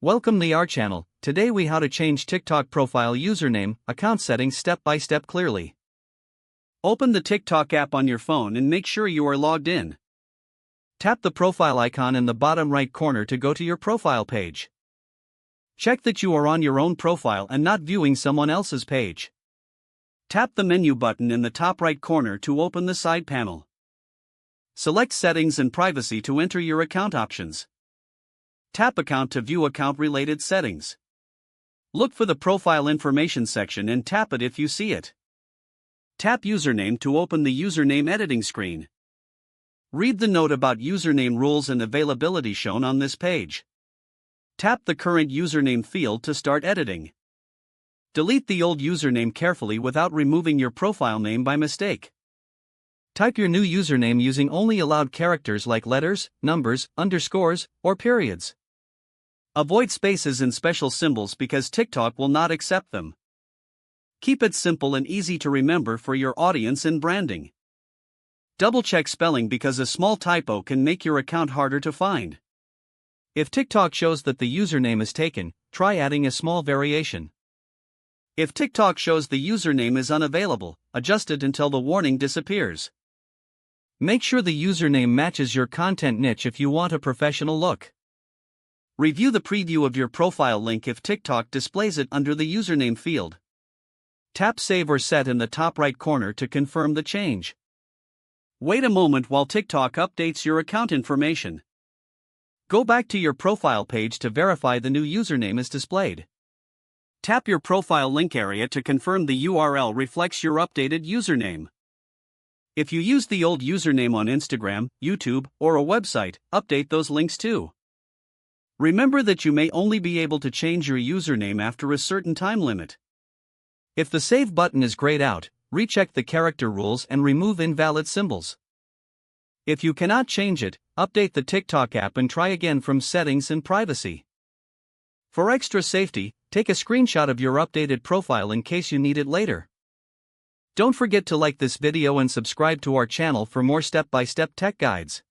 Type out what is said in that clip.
Welcome to our channel. Today we how to change TikTok profile username, account settings step by step clearly. Open the TikTok app on your phone and make sure you are logged in. Tap the profile icon in the bottom right corner to go to your profile page. Check that you are on your own profile and not viewing someone else's page. Tap the menu button in the top right corner to open the side panel. Select Settings and Privacy to enter your account options. Tap Account to view account-related settings. Look for the Profile Information section and tap it if you see it. Tap Username to open the username editing screen. Read the note about username rules and availability shown on this page. Tap the current username field to start editing. Delete the old username carefully without removing your profile name by mistake. Type your new username using only allowed characters like letters, numbers, underscores, or periods. Avoid spaces and special symbols because TikTok will not accept them. Keep it simple and easy to remember for your audience and branding. Double-check spelling because a small typo can make your account harder to find. If TikTok shows that the username is taken, try adding a small variation. If TikTok shows the username is unavailable, adjust it until the warning disappears. Make sure the username matches your content niche if you want a professional look. Review the preview of your profile link if TikTok displays it under the username field. Tap Save or Set in the top right corner to confirm the change. Wait a moment while TikTok updates your account information. Go back to your profile page to verify the new username is displayed. Tap your profile link area to confirm the URL reflects your updated username. If you use the old username on Instagram, YouTube, or a website, update those links too. Remember that you may only be able to change your username after a certain time limit. If the Save button is grayed out, recheck the character rules and remove invalid symbols. If you cannot change it, update the TikTok app and try again from Settings and Privacy. For extra safety, take a screenshot of your updated profile in case you need it later. Don't forget to like this video and subscribe to our channel for more step-by-step tech guides.